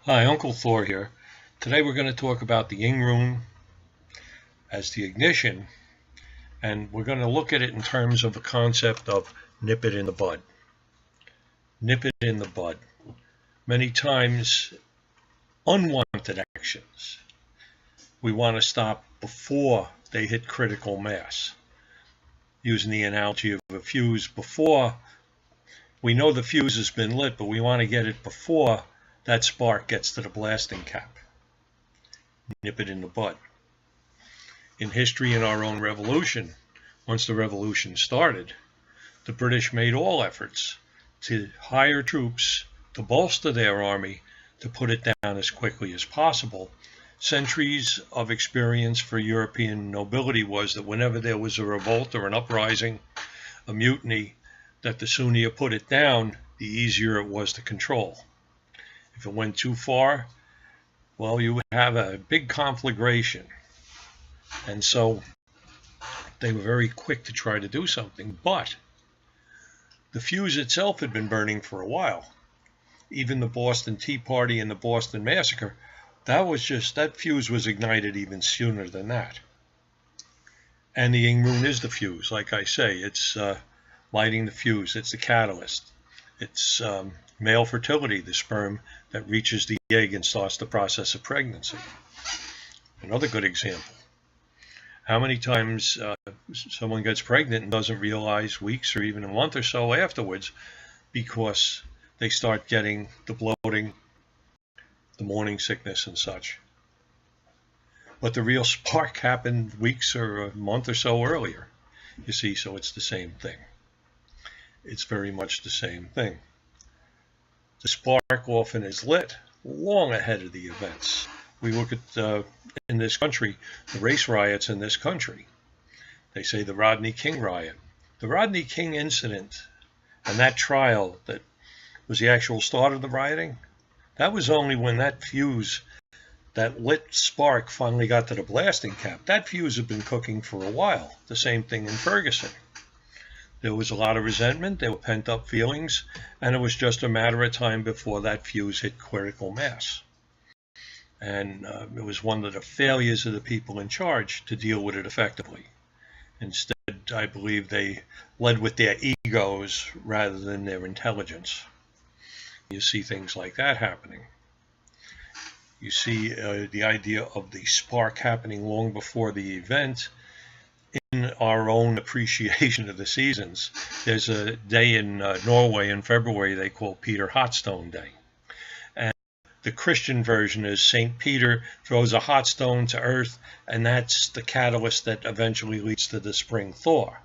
Hi, Uncle Thor here. Today we're going to talk about the Ing Rune as the ignition, and we're going to look at it in terms of the concept of nip it in the bud. Nip it in the bud. Many times, unwanted actions we want to stop before they hit critical mass. Using the analogy of a fuse, before we know the fuse has been lit, but we want to get it before that spark gets to the blasting cap. Nip it in the bud. In history, in our own revolution, once the revolution started, the British made all efforts to hire troops, to bolster their army, to put it down as quickly as possible. Centuries of experience for European nobility was that whenever there was a revolt or an uprising, a mutiny, that the sooner you put it down, the easier it was to control. If it went too far, well, you would have a big conflagration. And so they were very quick to try to do something. But the fuse itself had been burning for a while. Even the Boston Tea Party and the Boston Massacre, that fuse was ignited even sooner than that. And the Ing Rune is the fuse. Like I say, it's lighting the fuse. It's the catalyst. It's male fertility, the sperm that reaches the egg and starts the process of pregnancy. Another good example. How many times someone gets pregnant and doesn't realize weeks or even a month or so afterwards because they start getting the bloating, the morning sickness and such. But the real spark happened weeks or a month or so earlier. You see, so it's the same thing. It's very much the same thing. The spark often is lit long ahead of the events. We look at, in this country, the race riots in this country. They say the Rodney King riot. The Rodney King incident and that trial that was the actual start of the rioting, that was only when that fuse, that lit spark, finally got to the blasting cap. That fuse had been cooking for a while. The same thing in Ferguson. There was a lot of resentment, there were pent-up feelings, and it was just a matter of time before that fuse hit critical mass. And it was one of the failures of the people in charge to deal with it effectively. Instead, I believe they led with their egos rather than their intelligence. You see things like that happening. You see the idea of the spark happening long before the event. In our own appreciation of the seasons, there's a day in Norway in February they call Peter Hot Stone Day. And the Christian version is St. Peter throws a hot stone to earth, and that's the catalyst that eventually leads to the spring Thor.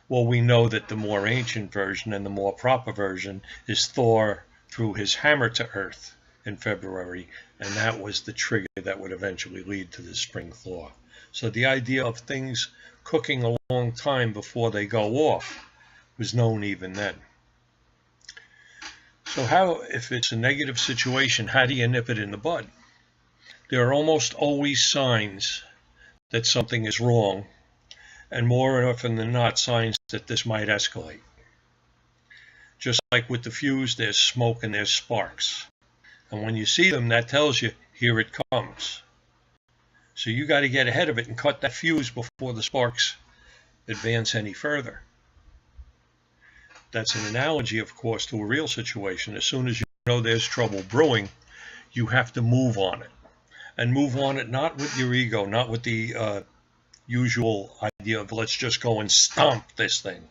Well, we know that the more ancient version and the more proper version is Thor threw his hammer to earth in February, and that was the trigger that would eventually lead to the spring Thor. So the idea of things cooking a long time before they go off was known even then. So how, if it's a negative situation, how do you nip it in the bud? There are almost always signs that something is wrong, and more often than not, signs that this might escalate. Just like with the fuse, there's smoke and there's sparks. And when you see them, that tells you, here it comes. So you got to get ahead of it and cut that fuse before the sparks advance any further. That's an analogy, of course, to a real situation. As soon as you know there's trouble brewing, you have to move on it. And move on it not with your ego, not with the usual idea of let's just go and stomp this thing.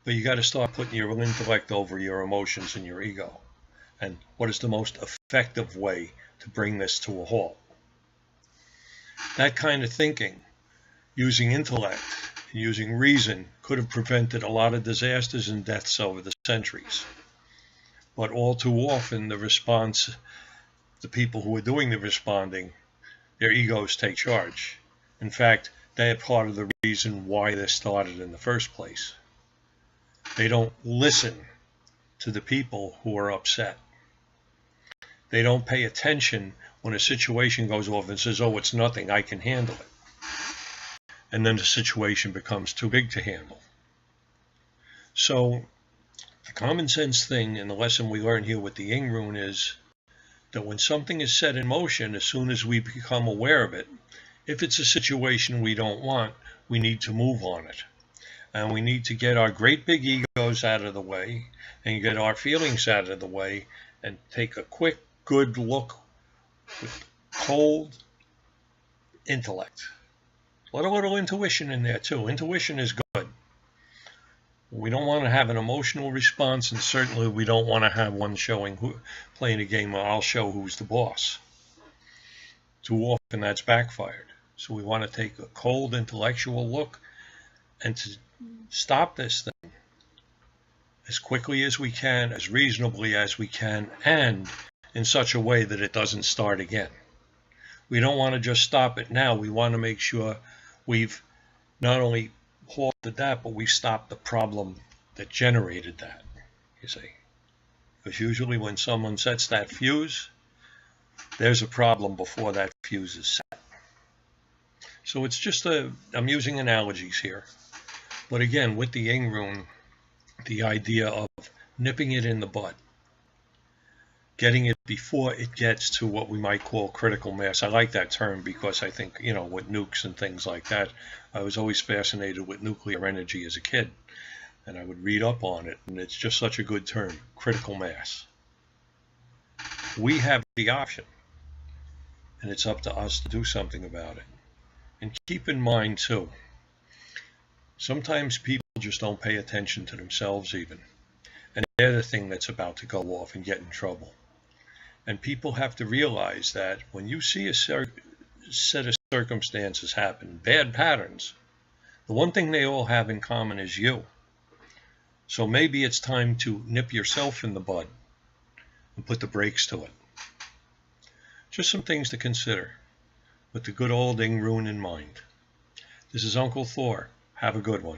But you got to start putting your intellect over your emotions and your ego. And what is the most effective way to bring this to a halt? That kind of thinking, using intellect and using reason, could have prevented a lot of disasters and deaths over the centuries. But all too often, the people who are doing the responding, their egos take charge. In fact, they are part of the reason why this started in the first place. They don't listen to the people who are upset. They don't pay attention when a situation goes off and says, oh, it's nothing, I can handle it. And then the situation becomes too big to handle. So the common sense thing and the lesson we learn here with the Ing Rune is that when something is set in motion, as soon as we become aware of it, if it's a situation we don't want, we need to move on it. And we need to get our great big egos out of the way and get our feelings out of the way and take a quick, good look with cold intellect. Let a little intuition in there too. Intuition is good. We don't want to have an emotional response, and certainly we don't want to have one playing a game where I'll show who's the boss. Too often that's backfired. So we want to take a cold intellectual look and to stop this thing as quickly as we can, as reasonably as we can, and in such a way that it doesn't start again. We don't want to just stop it now. We want to make sure we've not only halted that, but we've stopped the problem that generated that, you see. Because usually when someone sets that fuse, there's a problem before that fuse is set. So it's just I'm using analogies here. But again, with the Ing Rune, the idea of nipping it in the bud, getting it before it gets to what we might call critical mass. I like that term because I think, with nukes and things like that, I was always fascinated with nuclear energy as a kid. And I would read up on it, and it's just such a good term, critical mass. We have the option, and it's up to us to do something about it. And keep in mind, too, sometimes people just don't pay attention to themselves even. And they're the thing that's about to go off and get in trouble. And people have to realize that when you see a set of circumstances happen, bad patterns, the one thing they all have in common is you. So maybe it's time to nip yourself in the bud and put the brakes to it. Just some things to consider with the good old Ing Rune in mind. This is Uncle Thor. Have a good one.